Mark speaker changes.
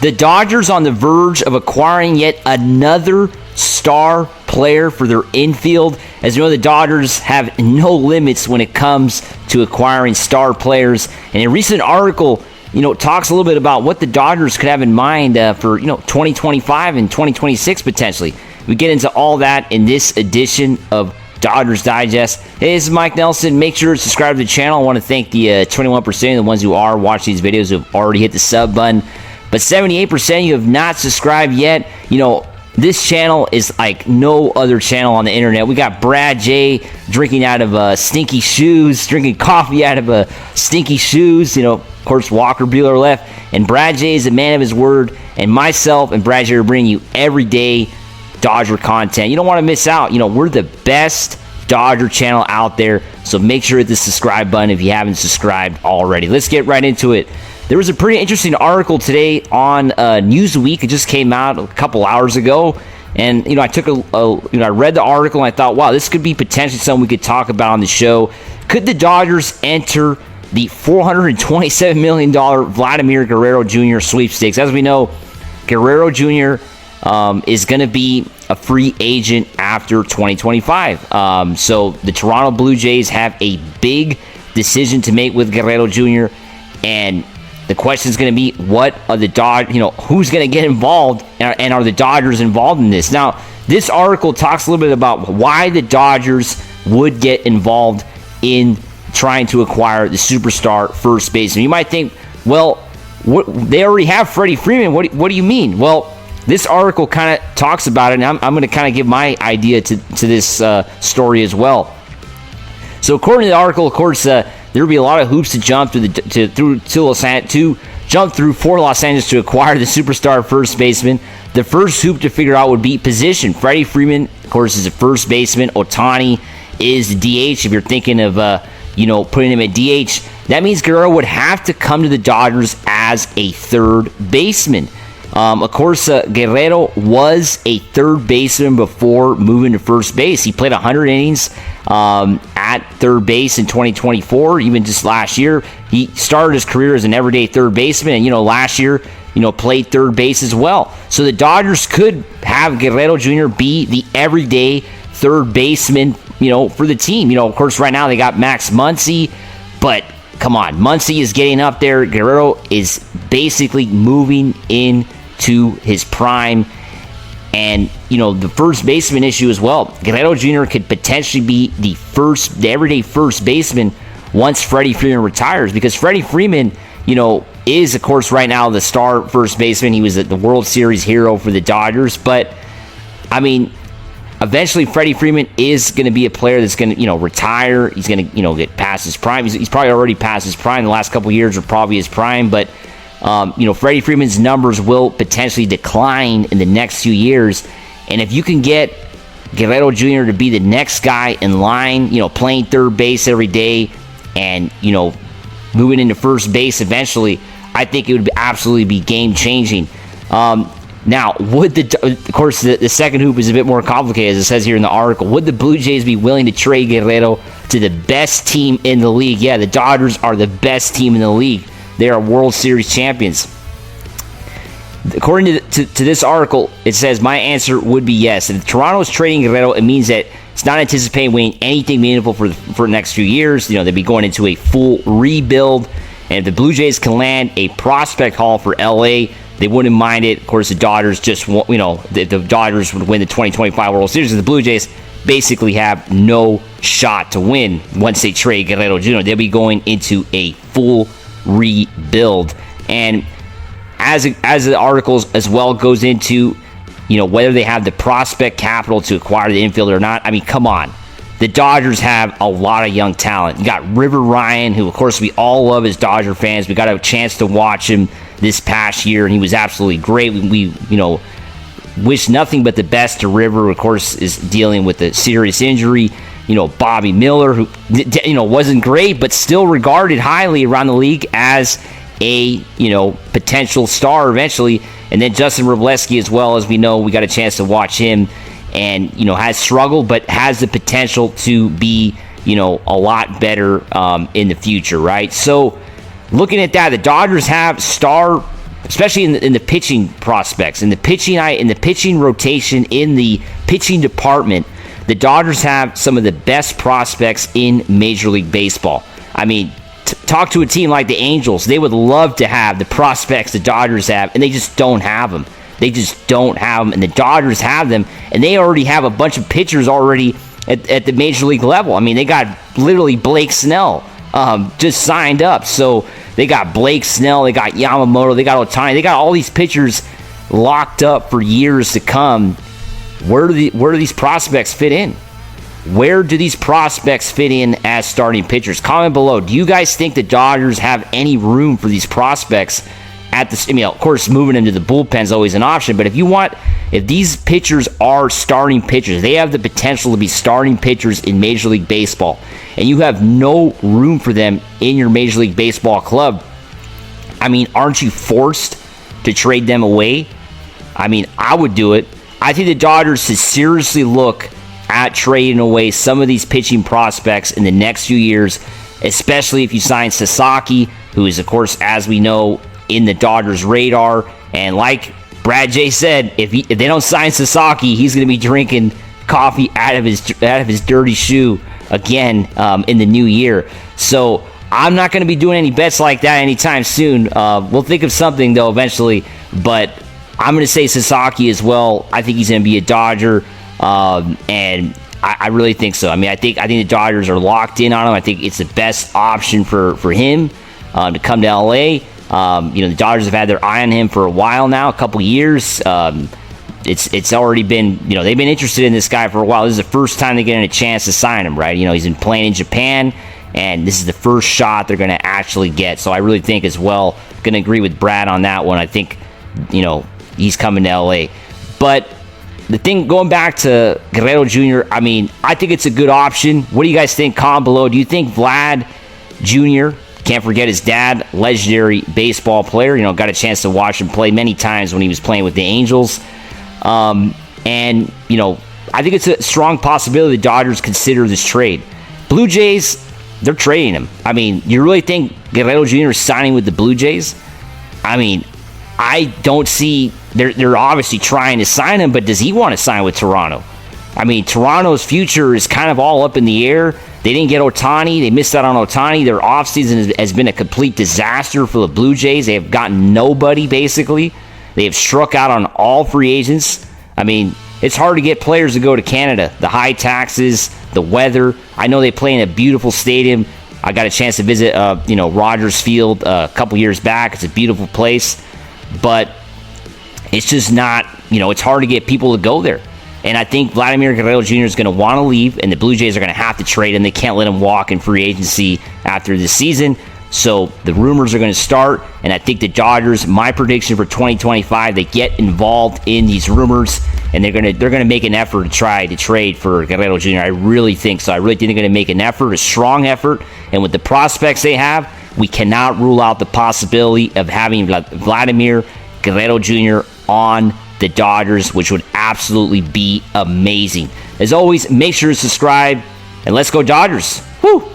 Speaker 1: The Dodgers on the verge of acquiring yet another star player for their infield. As you know, the Dodgers have no limits when it comes to acquiring star players. And a recent article, talks a little bit about what the Dodgers could have in mind for, 2025 and 2026 potentially. We get into all that in this edition of Dodgers Digest. Hey, this is Mike Nelson. Make sure to subscribe to the channel. I want to thank the 21% of the ones who are watching these videos who have already hit the sub button. But 78% you have not subscribed yet. This channel is like no other channel on the internet. We got Brad J drinking out of stinky shoes, drinking coffee out of stinky shoes. Of course, Walker Buehler left. And Brad J is a man of his word. And myself and Brad J are bringing you everyday Dodger content. You don't want to miss out. We're the best Dodger channel out there. So make sure to hit the subscribe button if you haven't subscribed already. Let's get right into it. There was a pretty interesting article today on Newsweek. It just came out a couple hours ago. And, I took I read the article and I thought, wow, this could be potentially something we could talk about on the show. Could the Dodgers enter the $427 million Vladimir Guerrero Jr. sweepstakes? As we know, Guerrero Jr. Is going to be a free agent after 2025. So the Toronto Blue Jays have a big decision to make with Guerrero Jr. And the question is going to be, what are the Dodgers, who's going to get involved, and are the Dodgers involved in this? Now, this article talks a little bit about why the Dodgers would get involved in trying to acquire the superstar first baseman. You might think, well, they already have Freddie Freeman. What do you mean? Well, this article kind of talks about it, and I'm going to kind of give my idea to this story as well. So, according to the article, of course, there will be a lot of hoops to jump through for Los Angeles to acquire the superstar first baseman. The first hoop to figure out would be position. Freddie Freeman, of course, is a first baseman. Ohtani is DH. If you're thinking of putting him at DH, that means Guerrero would have to come to the Dodgers as a third baseman. Of course, Guerrero was a third baseman before moving to first base. He played 100 innings at third base in 2024. Even just last year, he started his career as an everyday third baseman, and last year, played third base as well. So the Dodgers could have Guerrero Jr. be the everyday third baseman, for the team. Of course, right now they got Max Muncy, but come on, Muncy is getting up there. Guerrero is basically moving into his prime. And, the first baseman issue as well. Guerrero Jr. could potentially be the everyday first baseman once Freddie Freeman retires. Because Freddie Freeman, is, of course, right now the star first baseman. He was the World Series hero for the Dodgers. But, eventually Freddie Freeman is going to be a player that's going to, retire. He's going to, get past his prime. He's probably already past his prime. The last couple of years are probably his prime. But, Freddie Freeman's numbers will potentially decline in the next few years. And if you can get Guerrero Jr. to be the next guy in line, playing third base every day and, moving into first base eventually, I think it would absolutely be game-changing. Now, of course, the second hoop is a bit more complicated, as it says here in the article. Would the Blue Jays be willing to trade Guerrero to the best team in the league? Yeah, the Dodgers are the best team in the league. They are World Series champions. According to this article, it says, my answer would be yes. If Toronto is trading Guerrero, it means that it's not anticipating winning anything meaningful for the next few years. They'd be going into a full rebuild. And if the Blue Jays can land a prospect haul for LA, they wouldn't mind it. Of course, the Dodgers the Dodgers would win the 2025 World Series. The Blue Jays basically have no shot to win once they trade Guerrero Jr. They'll be going into a full rebuild. And as the articles as well goes into, whether they have the prospect capital to acquire the infielder or not. Come on. The Dodgers have a lot of young talent. You got River Ryan, who, of course, we all love as Dodger fans. We got a chance to watch him this past year, and he was absolutely great. We wish nothing but the best to River. Of course, is dealing with a serious injury. Bobby Miller, who, wasn't great, but still regarded highly around the league as a, potential star eventually. And then Justin Robleski as well. As we know, we got a chance to watch him and, has struggled, but has the potential to be, a lot better in the future, right? So looking at that, the Dodgers have star especially in the pitching prospects, in the pitching rotation, in the pitching department. The Dodgers have some of the best prospects in Major League Baseball. I mean, talk to a team like the Angels. They would love to have the prospects the Dodgers have, and they just don't have them. They just don't have them, and the Dodgers have them, and they already have a bunch of pitchers already at the Major League level. I mean, they got literally Blake Snell just signed up. So they got Blake Snell, they got Yamamoto, they got Ohtani, they got all these pitchers locked up for years to come. Where do these prospects fit in? Where do these prospects fit in as starting pitchers? Comment below. Do you guys think the Dodgers have any room for these prospects at the? I mean, of course, moving them to the bullpen is always an option. But if these pitchers are starting pitchers, they have the potential to be starting pitchers in Major League Baseball, and you have no room for them in your Major League Baseball club. I mean, aren't you forced to trade them away? I mean, I would do it. I think the Dodgers should seriously look at trading away some of these pitching prospects in the next few years, especially if you sign Sasaki, who is, of course, as we know, in the Dodgers' radar. And like Brad J said, if they don't sign Sasaki, he's going to be drinking coffee out of his dirty shoe again in the new year. So I'm not going to be doing any bets like that anytime soon. We'll think of something, though, eventually. But I'm going to say Sasaki as well. I think he's going to be a Dodger. And I really think so. I mean, I think the Dodgers are locked in on him. I think it's the best option for him to come to LA. The Dodgers have had their eye on him for a while now, a couple years. It's already been, they've been interested in this guy for a while. This is the first time they're getting a chance to sign him, right? He's been playing in Japan, and this is the first shot they're going to actually get. So I really think as well, going to agree with Brad on that one. I think, he's coming to LA. But the thing, going back to Guerrero Jr., I mean, I think it's a good option. What do you guys think? Comment below. Do you think Vlad Jr., can't forget his dad, legendary baseball player, got a chance to watch him play many times when he was playing with the Angels. I think it's a strong possibility the Dodgers consider this trade. Blue Jays, they're trading him. I mean, you really think Guerrero Jr. is signing with the Blue Jays? I mean, I don't see. They're obviously trying to sign him, but does he want to sign with Toronto? I mean, Toronto's future is kind of all up in the air. They didn't get Ohtani. They missed out on Ohtani. Their offseason has been a complete disaster for the Blue Jays. They have gotten nobody, basically. They have struck out on all free agents. I mean, it's hard to get players to go to Canada. The high taxes, the weather. I know they play in a beautiful stadium. I got a chance to visit, Rogers Field a couple years back. It's a beautiful place. But it's just not, it's hard to get people to go there. And I think Vladimir Guerrero Jr. is going to want to leave, and the Blue Jays are going to have to trade him. They can't let him walk in free agency after this season. So the rumors are going to start, and I think the Dodgers, my prediction for 2025, they get involved in these rumors, and they're going to make an effort to try to trade for Guerrero Jr. I really think so. I really think they're going to make an effort, a strong effort, and with the prospects they have, we cannot rule out the possibility of having Vladimir Guerrero Jr. on the Dodgers, which would absolutely be amazing. As always, make sure to subscribe, and let's go Dodgers. Woo!